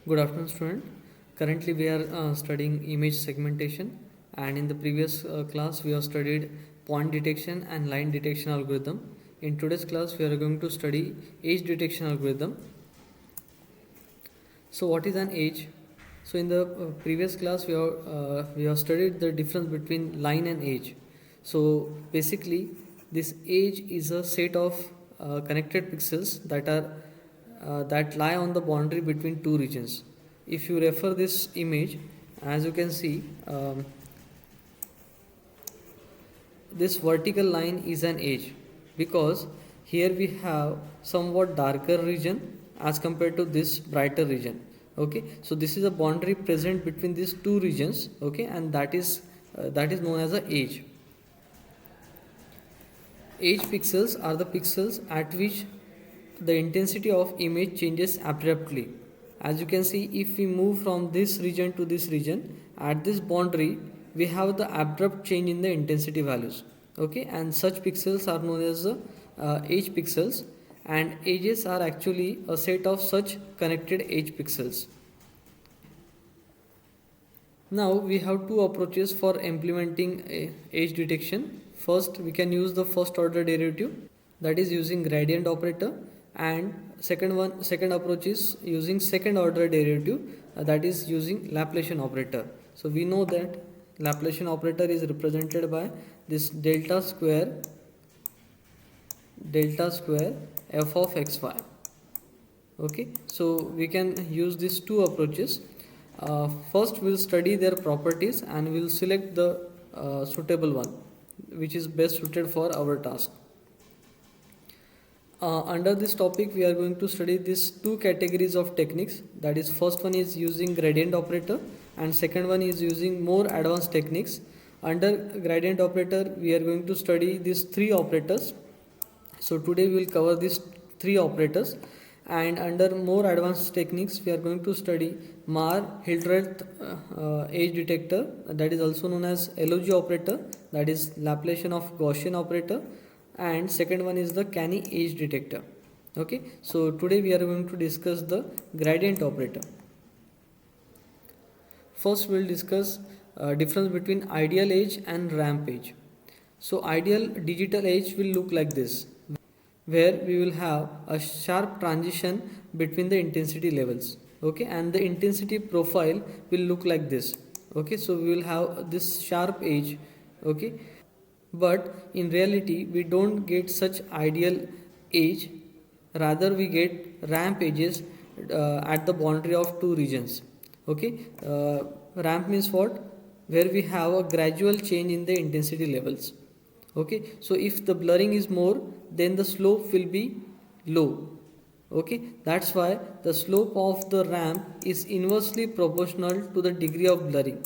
Good afternoon, student. Currently, we are studying image segmentation, and in the previous class, we have studied point detection and line detection algorithm. In today's class, we are going to study edge detection algorithm. So, what is an edge? So, in the previous class, we have studied the difference between line and edge. So, basically, this edge is a set of connected pixels that lie on the boundary between two regions. If you refer this image, as you can see, this vertical line is an edge because here we have somewhat darker region as compared to this brighter region. Okay, so this is a boundary present between these two regions. Okay, and that is known as a edge. Edge pixels are the pixels at which the intensity of image changes abruptly. As you can see, if we move from this region to this region, at this boundary we have the abrupt change in the intensity values. Okay, and such pixels are known as the edge pixels, and edges are actually a set of such connected edge pixels. Now we have two approaches for implementing edge detection. First, we can use the first order derivative, that is using gradient operator, and second approach is using second order derivative, that is using Laplacian operator. So we know that Laplacian operator is represented by this delta square f of xy. Okay, so we can use these two approaches. First, we'll study their properties and we'll select the suitable one which is best suited for our task. Under this topic, we are going to study these two categories of techniques. That is, first one is using gradient operator and second one is using more advanced techniques. Under gradient operator, we are going to study these three operators. So today we will cover these three operators, and under more advanced techniques we are going to study Marr-Hildreth edge detector, that is also known as LOG operator, that is Laplacian of Gaussian operator, and second one is the Canny edge detector. Okay, so today we are going to discuss the gradient operator. First we will discuss difference between ideal edge and ramp edge. So ideal digital edge will look like this, where we will have a sharp transition between the intensity levels. Okay, and the intensity profile will look like this. Okay, so we will have this sharp edge. Okay, but in reality we don't get such ideal edge, rather we get ramp edges at the boundary of two regions. Okay, ramp means what? Where we have a gradual change in the intensity levels. Okay, so if the blurring is more, then the slope will be low. Okay, that's why the slope of the ramp is inversely proportional to the degree of blurring.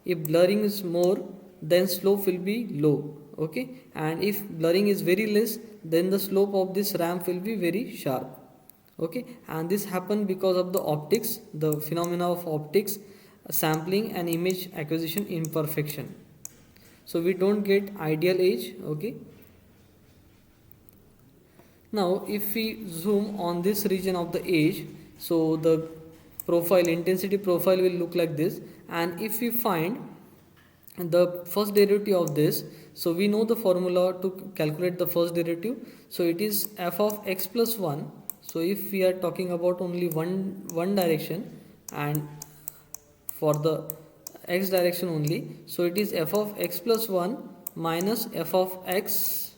If blurring is more, then slope will be low. Okay, and if blurring is very less, then the slope of this ramp will be very sharp. Okay, and this happens because of the optics, the phenomena of optics, sampling and image acquisition imperfection. So we don't get ideal edge. Okay, now if we zoom on this region of the edge, so the intensity profile will look like this, and if we find the first derivative of this, so we know the formula to calculate the first derivative. So it is f of x plus 1. So if we are talking about only one direction and for the x direction only, so it is f of x plus 1 minus f of x.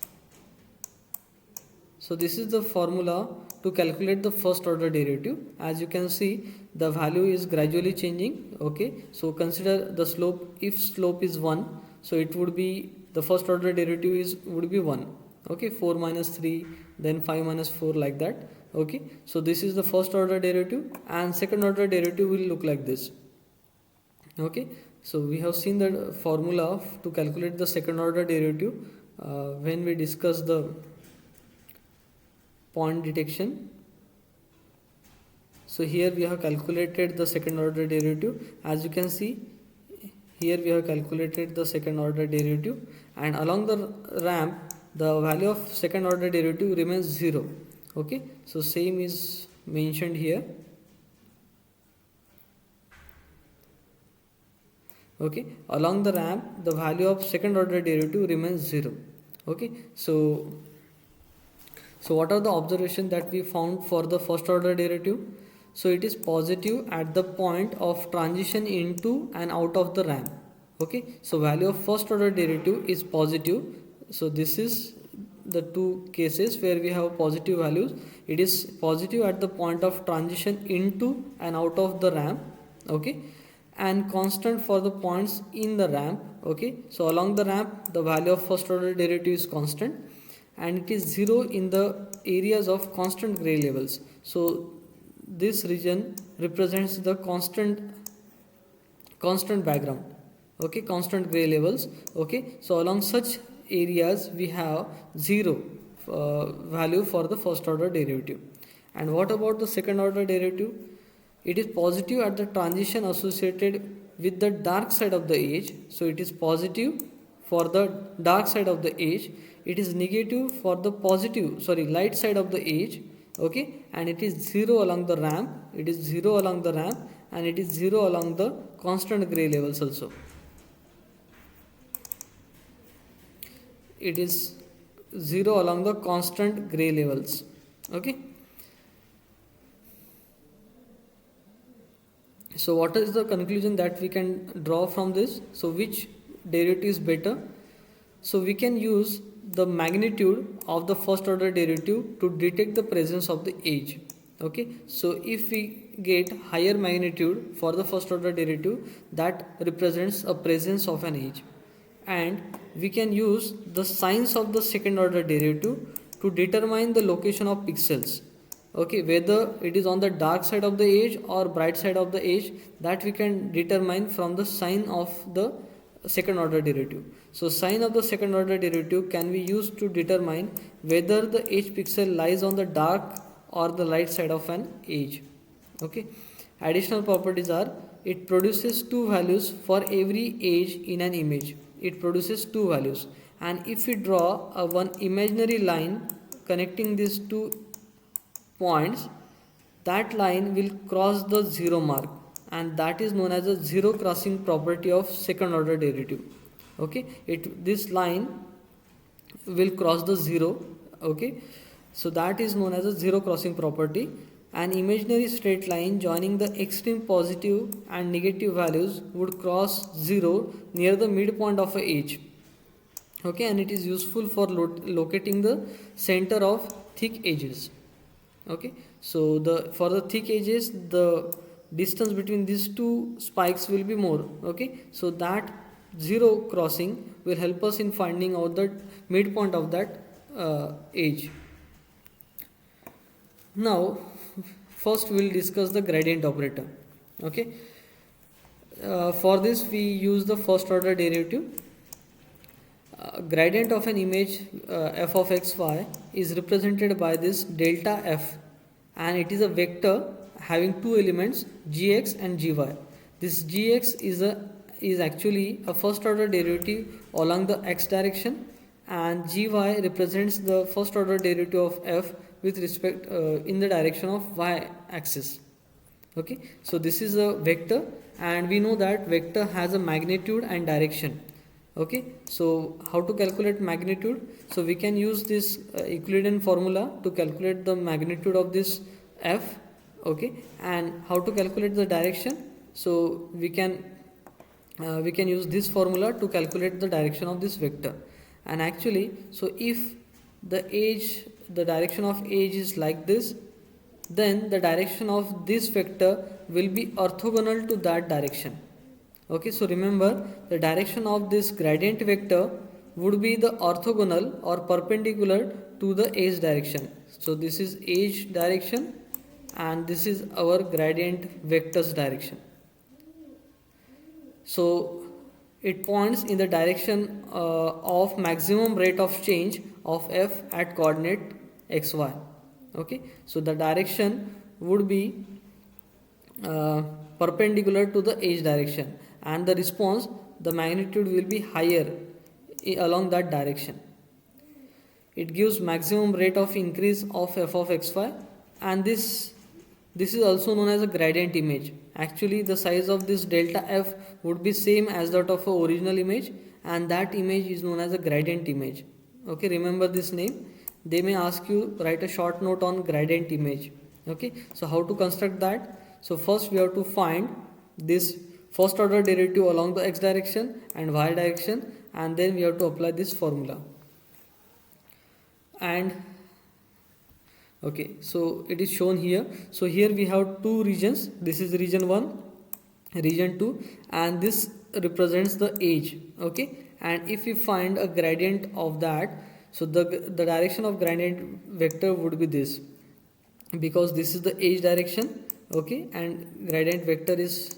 So this is the formula to calculate the first order derivative. As you can see, the value is gradually changing. Okay, so consider the slope. If slope is 1, so it would be the first order derivative would be 1. Okay, 4 minus 3, then 5 minus 4, like that. Okay, so this is the first order derivative, and second order derivative will look like this. Okay, so we have seen the formula to calculate the second order derivative when we discuss the point detection. So here we have calculated the second order derivative. As you can see, here we have calculated the second order derivative, and along the ramp the value of second order derivative remains 0. Okay, so same is mentioned here. Okay, along the ramp the value of second order derivative remains 0. Okay, so what are the observations that we found for the first order derivative? So it is positive at the point of transition into and out of the ramp. Okay, so value of first order derivative is positive. So this is the two cases where we have positive values. It is positive at the point of transition into and out of the ramp. Okay, and constant for the points in the ramp. Okay, so along the ramp the value of first order derivative is constant, and it is 0 in the areas of constant gray levels. So this region represents the constant background. Okay, constant gray levels. Okay, so along such areas we have 0 value for the first order derivative. And what about the second order derivative? It is positive at the transition associated with the dark side of the edge. So it is positive for the dark side of the edge. It is negative for the light side of the edge. Okay, and it is 0 along the ramp. It is 0 along the ramp, and it is 0 along the constant gray levels also. It is 0 along the constant gray levels. Okay, so what is the conclusion that we can draw from this? So which derivative is better? So we can use the magnitude of the first order derivative to detect the presence of the edge. Okay, so if we get higher magnitude for the first order derivative, that represents a presence of an edge, and we can use the signs of the second order derivative to determine the location of pixels. Okay, whether it is on the dark side of the edge or bright side of the edge, that we can determine from the sign of the second order derivative. So sign of the second order derivative can be used to determine whether the edge pixel lies on the dark or the light side of an edge. Okay, additional properties are: it produces two values for every edge in an image. It produces two values, and if we draw a one imaginary line connecting these two points, that line will cross the 0 mark, and that is known as a zero crossing property of second order derivative. Okay, this line will cross the 0. Okay, so that is known as a zero crossing property. An imaginary straight line joining the extreme positive and negative values would cross 0 near the midpoint of a edge. Okay, and it is useful for locating the center of thick edges. Okay, so for the thick edges the distance between these two spikes will be more. Okay, so that zero crossing will help us in finding out the midpoint of that edge. Now first we will discuss the gradient operator. Okay, for this we use the first order derivative. Gradient of an image f of xy is represented by this delta f, and it is a vector having two elements gx and gy. This gx is actually a first order derivative along the x direction, and gy represents the first order derivative of f with respect in the direction of y axis. Okay, so this is a vector, and we know that vector has a magnitude and direction. Okay, so how to calculate magnitude? So we can use this Euclidean formula to calculate the magnitude of this f. Okay, and how to calculate the direction? So we can use this formula to calculate the direction of this vector. And actually, so if the direction of edge is like this, then the direction of this vector will be orthogonal to that direction. Okay, so remember, the direction of this gradient vector would be the orthogonal or perpendicular to the edge direction. So this is edge direction, and this is our gradient vector's direction. So it points in the direction of maximum rate of change of f at coordinate xy. Okay, so the direction would be perpendicular to the edge direction, and the response, the magnitude will be higher along that direction. It gives maximum rate of increase of f of xy, and this is also known as a gradient image. Actually the size of this delta f would be same as that of a original image, and that image is known as a gradient image. Okay, remember this name. They may ask you write a short note on gradient image. Okay, so how to construct that? So first we have to find this first order derivative along the x direction and y direction, and then we have to apply this formula. And okay, so it is shown here. So here we have two regions. This is region 1, region 2, and this represents the edge. Okay, and if we find a gradient of that, so the direction of gradient vector would be this, because this is the edge direction. Okay, and gradient vector is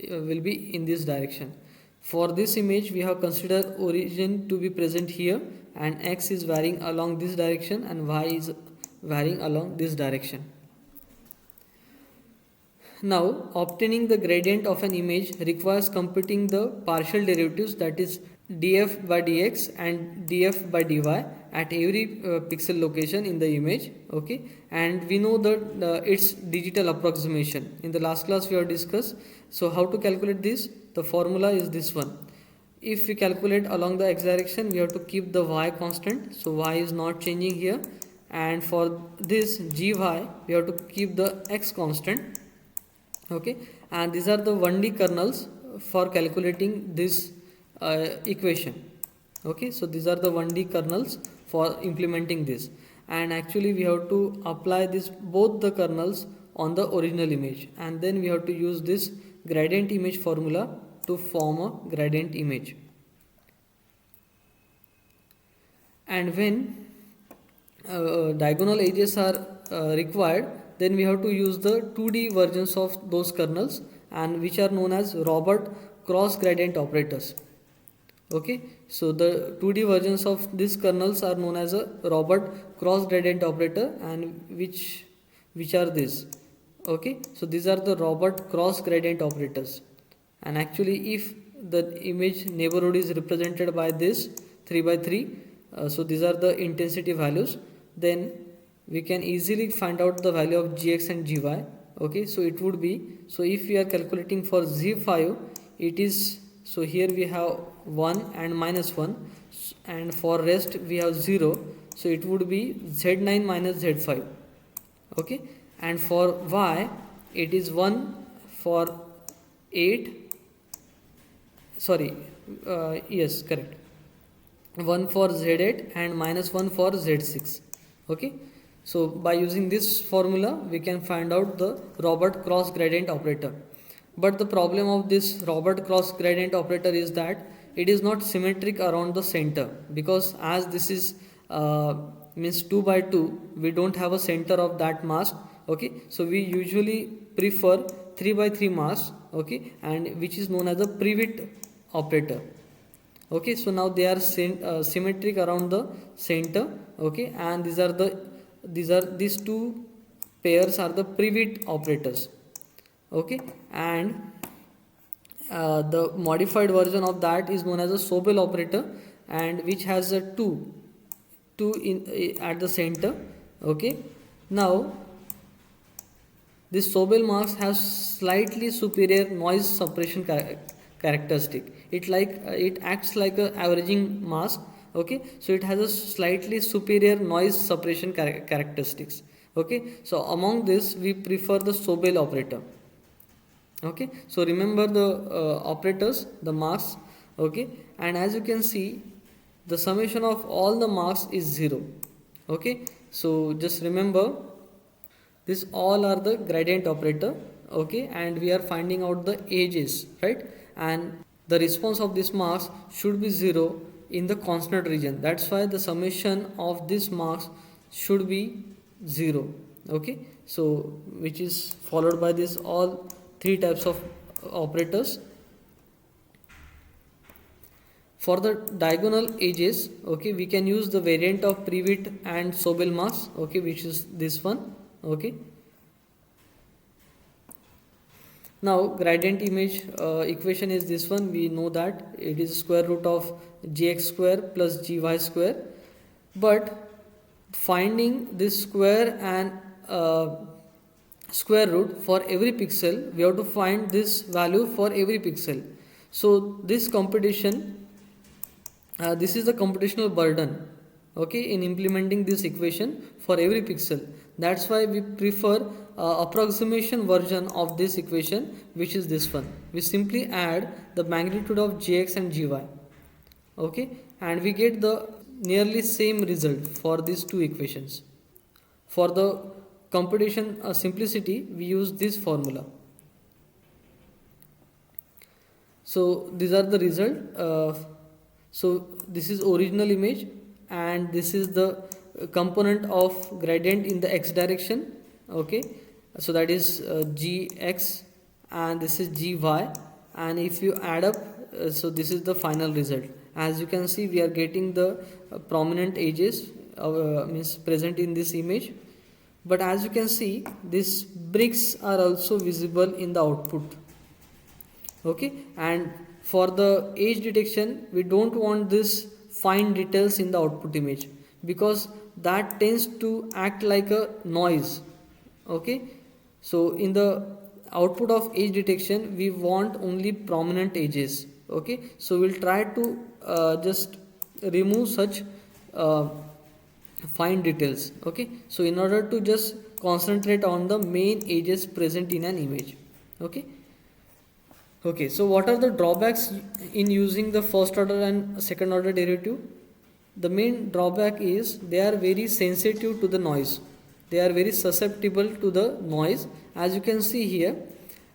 will be in this direction. For this image we have considered origin to be present here, and x is varying along this direction and y is varying along this direction. Now obtaining the gradient of an image requires computing the partial derivatives, that is df by dx and df by dy at every pixel location in the image. Okay, and we know that its digital approximation in the last class we have discussed. So how to calculate this? The formula is this one. If we calculate along the x direction, we have to keep the y constant, so y is not changing here, and for this gy we have to keep the x constant. Okay, and these are the 1D kernels for calculating this equation. Okay, so these are the 1D kernels for implementing this, and actually we have to apply this both the kernels on the original image, and then we have to use this gradient image formula to form a gradient image. And when diagonal edges are required, then we have to use the 2D versions of those kernels, and which are known as Robert cross gradient operators. Okay, so the 2D versions of these kernels are known as a Robert cross gradient operator, and which are these. Okay, so these are the Robert cross gradient operators, and actually if the image neighborhood is represented by this 3 by 3, so these are the intensity values, then we can easily find out the value of gx and gy. Okay, so it would be, so if we are calculating for z5, it is, so here we have 1 and -1, and for rest we have 0, so it would be z9 minus z5. Okay, and for y it is 1 for 8, sorry, yes, correct, 1 for z8 and -1 for z6. Okay, so by using this formula we can find out the Robert cross gradient operator. But the problem of this Robert cross gradient operator is that it is not symmetric around the center, because as this is means 2 by 2, we don't have a center of that mask. Okay, so we usually prefer 3 by 3 mask. Okay, and which is known as a Prewitt operator. Okay, so now they are symmetric around the center. Okay, and these two pairs are the Prewitt operators. Okay, and the modified version of that is known as a Sobel operator, and which has a 2 at the center. Okay, now this Sobel mask has slightly superior noise suppression characteristic. It acts like a averaging mask. Okay, so it has a slightly superior noise suppression characteristics. Okay, so among this we prefer the Sobel operator. Okay, so remember the operators, the marks. Okay, and as you can see, the summation of all the marks is 0. Okay, so just remember this all are the gradient operator. Okay, and we are finding out the edges, right? And the response of this marks should be 0 in the constant region. That's why the summation of this marks should be 0. Okay, so which is followed by this all 3 types of operators. For the diagonal edges, okay, we can use the variant of Prewitt and Sobel marks. Okay, which is this one. Okay, now gradient image equation is this one. We know that it is square root of gx square plus gy square, but finding this square and square root for every pixel. We have to find this value for every pixel. So this computation, this is the computational burden, okay, in implementing this equation for every pixel. That's why we prefer approximation version of this equation, which is this one. We simply add the magnitude of gx and gy, okay, and we get the nearly same result for these two equations. For the computation simplicity, we use this formula. So these are the result. So this is original image, and this is the component of gradient in the x direction, okay. So that is gx, and this is gy, and if you add up, so this is the final result. As you can see, we are getting the prominent edges means present in this image. But as you can see, these bricks are also visible in the output, okay. And for the edge detection, we don't want this fine details in the output image, because that tends to act like a noise, okay. So in the output of edge detection, we want only prominent edges, okay. So we'll try to just remove such fine details, okay. So in order to just concentrate on the main edges present in an image, okay. Okay, so what are the drawbacks in using the first order and second order derivative? The main drawback is they are very sensitive to the noise. They are very susceptible to the noise. As you can see here,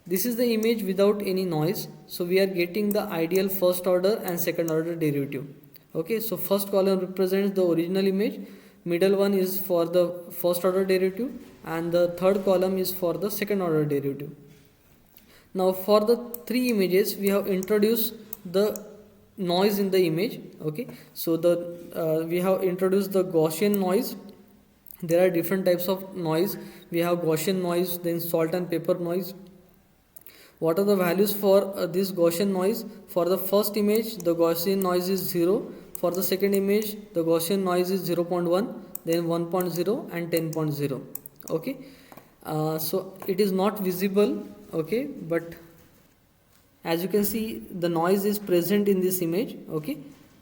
this is the image without any noise. So we are getting the ideal first order and second order derivative. Okay, so first column represents the original image, middle one is for the first order derivative, and the third column is for the second order derivative. Now for the three images, we have introduced the noise in the image, okay. So the we have introduced the Gaussian noise. There are different types of noise. We have Gaussian noise, then salt and pepper noise. What are the values for this Gaussian noise? For the first image, the Gaussian noise is 0. For the second image, the Gaussian noise is 0.1, then 1.0 and 10.0, okay. So it is not visible, okay, but as you can see, the noise is present in this image, okay,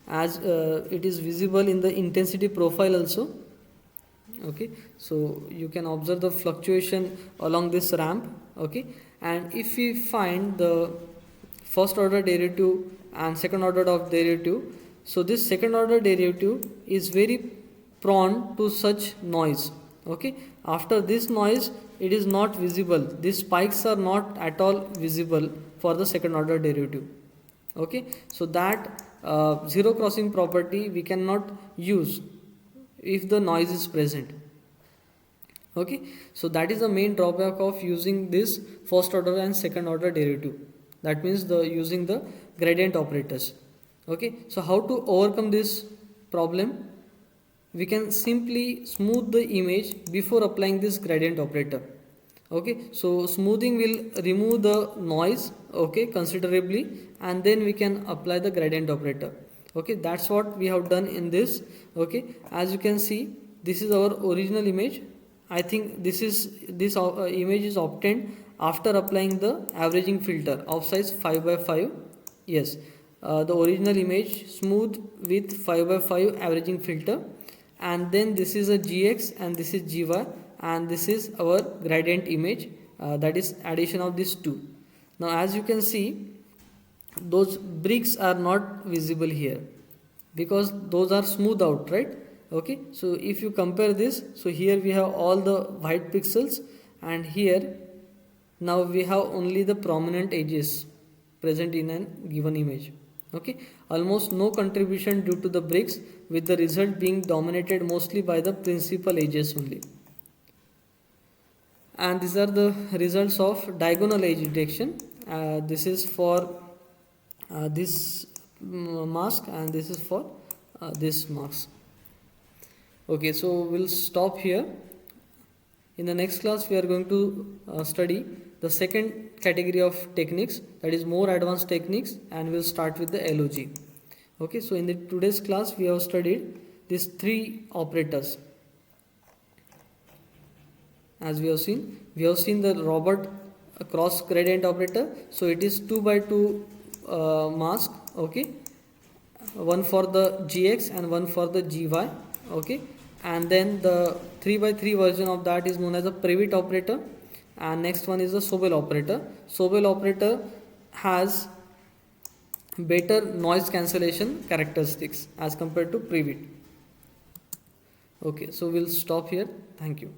as it is visible in the intensity profile also, okay. So you can observe the fluctuation along this ramp, okay. And if we find the first order derivative and second order of derivative, so this second order derivative is very prone to such noise, okay. After this noise, it is not visible. These spikes are not at all visible for the second order derivative, okay. So that zero crossing property we cannot use if the noise is present, okay. So that is the main drawback of using this first order and second order derivative. That means the using the gradient operators, okay. So how to overcome this problem? We can simply smooth the image before applying this gradient operator, okay. So smoothing will remove the noise, okay, considerably, and then we can apply the gradient operator, okay. That's what we have done in this, okay. As you can see, this is our original image. I think this image is obtained after applying the averaging filter of size 5/5. Yes, the original image smooth with 5/5 averaging filter, and then this is a gx and this is gy, and this is our gradient image, that is addition of these two. Now as you can see, those bricks are not visible here because those are smooth out, right, okay. So if you compare this, so here we have all the white pixels, and here now we have only the prominent edges present in a given image, okay. Almost no contribution due to the bricks, with the result being dominated mostly by the principal edges only. And these are the results of diagonal edge detection. This is for this mask, and this is for this mask, okay. So we'll stop here. In the next class, we are going to study the second category of techniques, that is more advanced techniques, and we'll start with the LOG, okay. So in the today's class, we have studied these three operators. as we have seen the Robert cross gradient operator. So it is 2 by 2 mask, okay, one for the gx and one for the gy, okay, and then the 3 by 3 version of that is known as a Prewitt operator, and next one is the Sobel operator. Sobel operator has better noise cancellation characteristics as compared to Prewitt. Okay, so we'll stop here. Thank you.